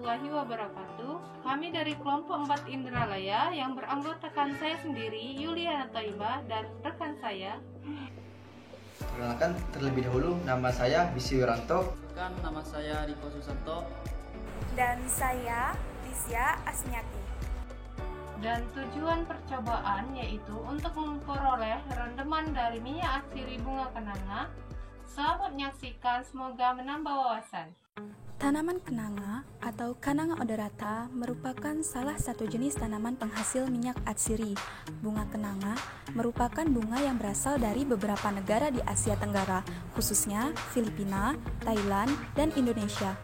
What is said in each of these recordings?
warahmatullahi wabarakatuh. Kami dari kelompok 4 Indralaya yang beranggotakan saya sendiri, Yuliana Thaibah, dan rekan saya. Perkenalkan terlebih dahulu, nama saya Bisi Wiranto. Nama saya Riko Susanto. Dan saya Lisya Asmiati. Dan tujuan percobaan yaitu untuk memperoleh rendeman dari minyak atsiri bunga kenanga. Selamat menyaksikan, semoga menambah wawasan. Tanaman kenanga atau Cananga odorata merupakan salah satu jenis tanaman penghasil minyak atsiri. Bunga kenanga merupakan bunga yang berasal dari beberapa negara di Asia Tenggara, khususnya Filipina, Thailand, dan Indonesia.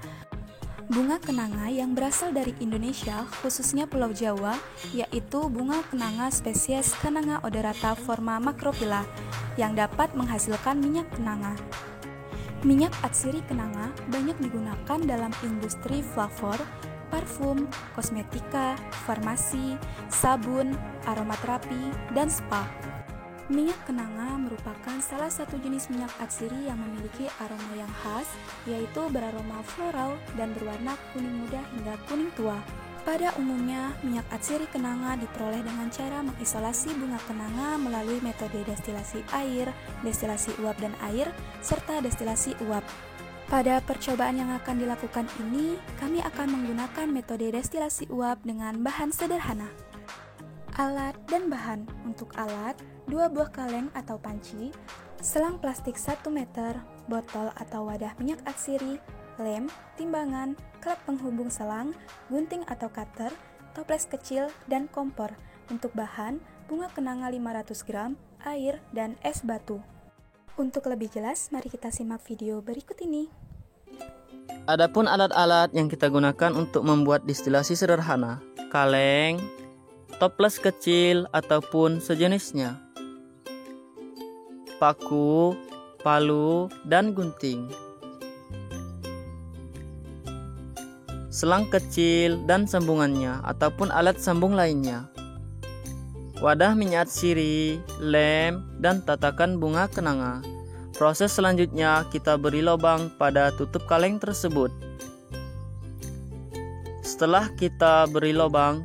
Bunga kenanga yang berasal dari Indonesia, khususnya Pulau Jawa, yaitu bunga kenanga spesies Cananga odorata forma macrophylla yang dapat menghasilkan minyak kenanga. Minyak atsiri kenanga banyak digunakan dalam industri flavor, parfum, kosmetika, farmasi, sabun, aromaterapi, dan spa. Minyak kenanga merupakan salah satu jenis minyak atsiri yang memiliki aroma yang khas, yaitu beraroma floral dan berwarna kuning muda hingga kuning tua. Pada umumnya, minyak atsiri kenanga diperoleh dengan cara mengisolasi bunga kenanga melalui metode destilasi air, destilasi uap dan air, serta destilasi uap. Pada percobaan yang akan dilakukan ini, kami akan menggunakan metode destilasi uap dengan bahan sederhana. Alat dan bahan. Untuk alat, 2 buah kaleng atau panci, selang plastik 1 meter, botol atau wadah minyak atsiri, lem, timbangan, klep penghubung selang, gunting atau cutter, toples kecil, dan kompor. Untuk bahan, bunga kenanga 500 gram, air, dan es batu. Untuk lebih jelas, mari kita simak video berikut ini. Adapun alat-alat yang kita gunakan untuk membuat distilasi sederhana: kaleng, toples kecil ataupun sejenisnya, paku, palu, dan gunting, selang kecil dan sambungannya ataupun alat sambung lainnya, wadah minyak atsiri, lem, dan tatakan bunga kenanga. Proses selanjutnya, kita beri lubang pada tutup kaleng tersebut. Setelah kita beri lubang,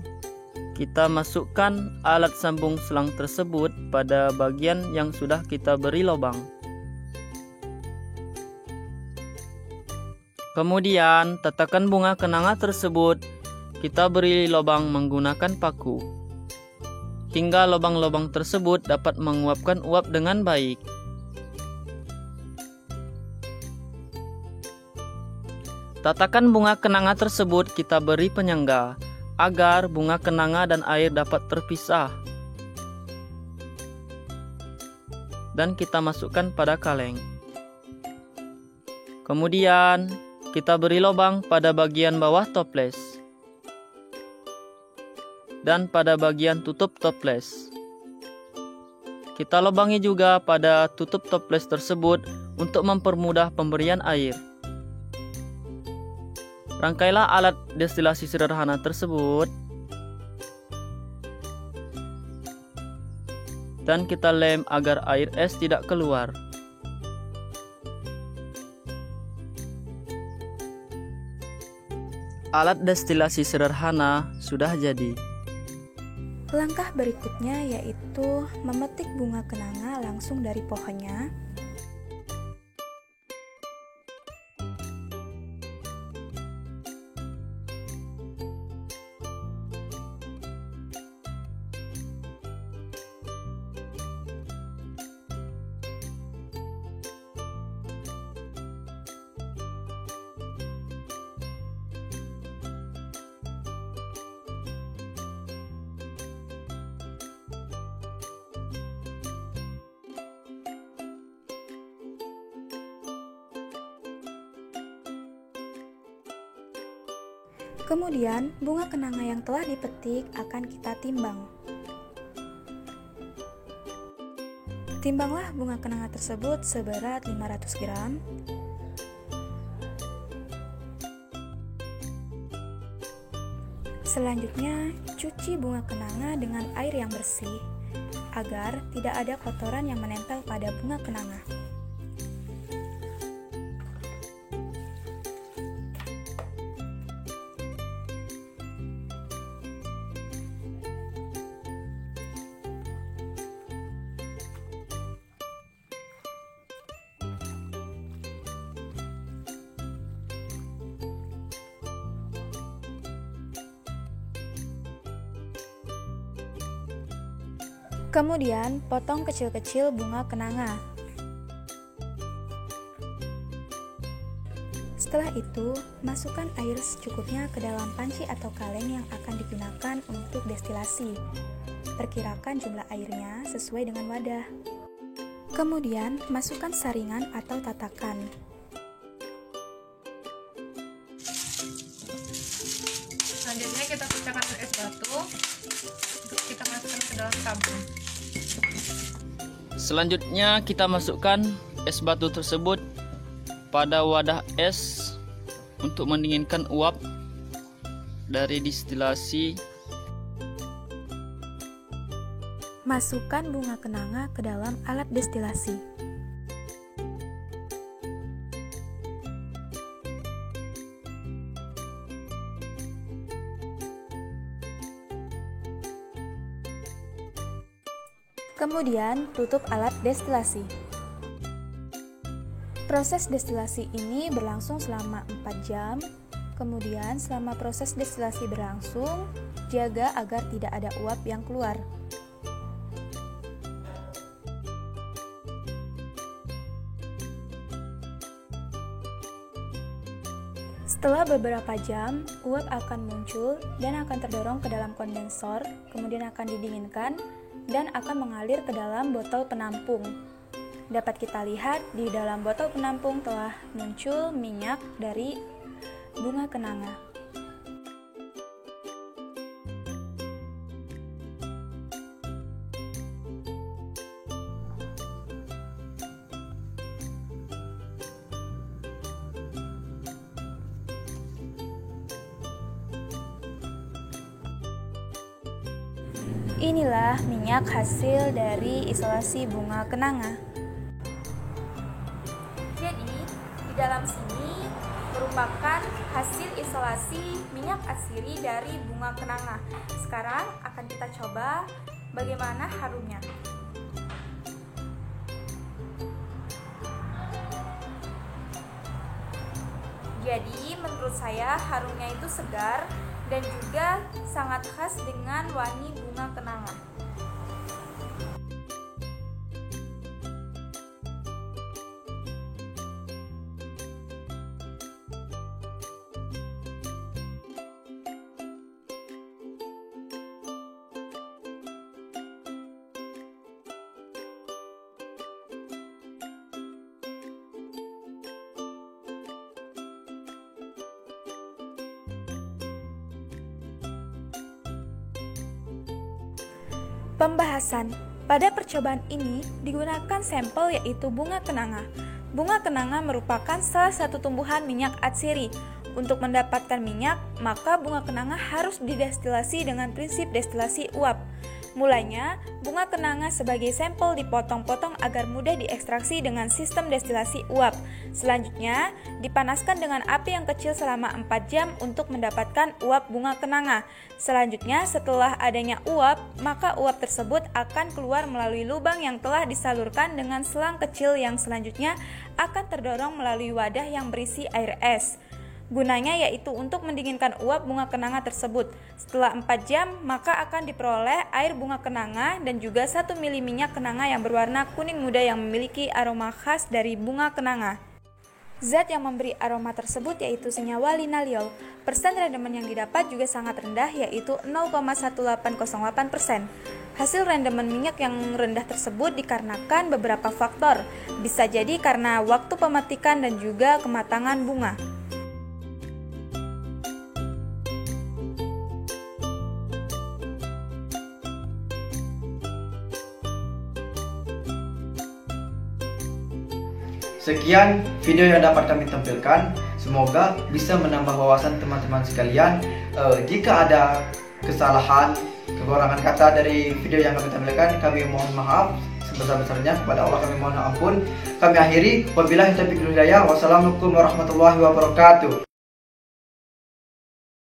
kita masukkan alat sambung selang tersebut pada bagian yang sudah kita beri lubang. Kemudian, tatakan bunga kenanga tersebut kita beri lubang menggunakan paku, hingga lubang-lubang tersebut dapat menguapkan uap dengan baik. Tatakan bunga kenanga tersebut kita beri penyangga, agar bunga kenanga dan air dapat terpisah. Dan kita masukkan pada kaleng. Kemudian, kita beri lubang pada bagian bawah toples dan pada bagian tutup toples. Kita lubangi juga pada tutup toples tersebut untuk mempermudah pemberian air. Rangkailah alat destilasi sederhana tersebut dan kita lem agar air es tidak keluar. Alat destilasi sederhana sudah jadi. Langkah berikutnya yaitu memetik bunga kenanga langsung dari pohonnya. Kemudian, bunga kenanga yang telah dipetik akan kita timbang. Timbanglah bunga kenanga tersebut seberat 500 gram. Selanjutnya, cuci bunga kenanga dengan air yang bersih agar tidak ada kotoran yang menempel pada bunga kenanga. Kemudian, potong kecil-kecil bunga kenanga. Setelah itu, masukkan air secukupnya ke dalam panci atau kaleng yang akan digunakan untuk destilasi. Perkirakan jumlah airnya sesuai dengan wadah. Kemudian, masukkan saringan atau tatakan. Selanjutnya kita pecahkan es batu untuk kita masukkan ke dalam tabung. Selanjutnya kita masukkan es batu tersebut pada wadah es untuk mendinginkan uap dari destilasi. Masukkan bunga kenanga ke dalam alat destilasi. Kemudian tutup alat destilasi. Proses destilasi ini berlangsung selama 4 jam. Kemudian selama proses destilasi berlangsung, jaga agar tidak ada uap yang keluar. Setelah beberapa jam, uap akan muncul dan akan terdorong ke dalam kondensor, kemudian akan didinginkan dan akan mengalir ke dalam botol penampung. Dapat kita lihat di dalam botol penampung telah muncul minyak dari bunga kenanga. Inilah minyak hasil dari isolasi bunga kenanga. Jadi, di dalam sini merupakan hasil isolasi minyak atsiri dari bunga kenanga. Sekarang akan kita coba bagaimana harumnya. Jadi, menurut saya harumnya itu segar dan juga sangat khas dengan wangi bunga kenanga. Pembahasan. Pada percobaan ini digunakan sampel yaitu bunga kenanga. Bunga kenanga merupakan salah satu tumbuhan minyak atsiri. Untuk mendapatkan minyak, maka bunga kenanga harus didestilasi dengan prinsip destilasi uap. Mulanya, bunga kenanga sebagai sampel dipotong-potong agar mudah diekstraksi dengan sistem destilasi uap. Selanjutnya, dipanaskan dengan api yang kecil selama 4 jam untuk mendapatkan uap bunga kenanga. Selanjutnya, setelah adanya uap, maka uap tersebut akan keluar melalui lubang yang telah disalurkan dengan selang kecil yang selanjutnya akan terdorong melalui wadah yang berisi air es. Gunanya yaitu untuk mendinginkan uap bunga kenanga tersebut. Setelah 4 jam, maka akan diperoleh air bunga kenanga dan juga 1 mili minyak kenanga yang berwarna kuning muda yang memiliki aroma khas dari bunga kenanga. Zat yang memberi aroma tersebut yaitu senyawa linalool. Persen rendemen yang didapat juga sangat rendah yaitu 0,1808%. Hasil rendemen minyak yang rendah tersebut dikarenakan beberapa faktor. Bisa jadi karena waktu pemetikan dan juga kematangan bunga. Sekian video yang dapat kami tampilkan. Semoga bisa menambah wawasan teman-teman sekalian. Jika ada kesalahan, kekurangan kata dari video yang kami tampilkan, kami mohon maaf sebesar-besarnya. Kepada Allah kami mohon ampun. Kami akhiri. Wabillahi taufiq wal hidayah. Wassalamualaikum warahmatullahi wabarakatuh.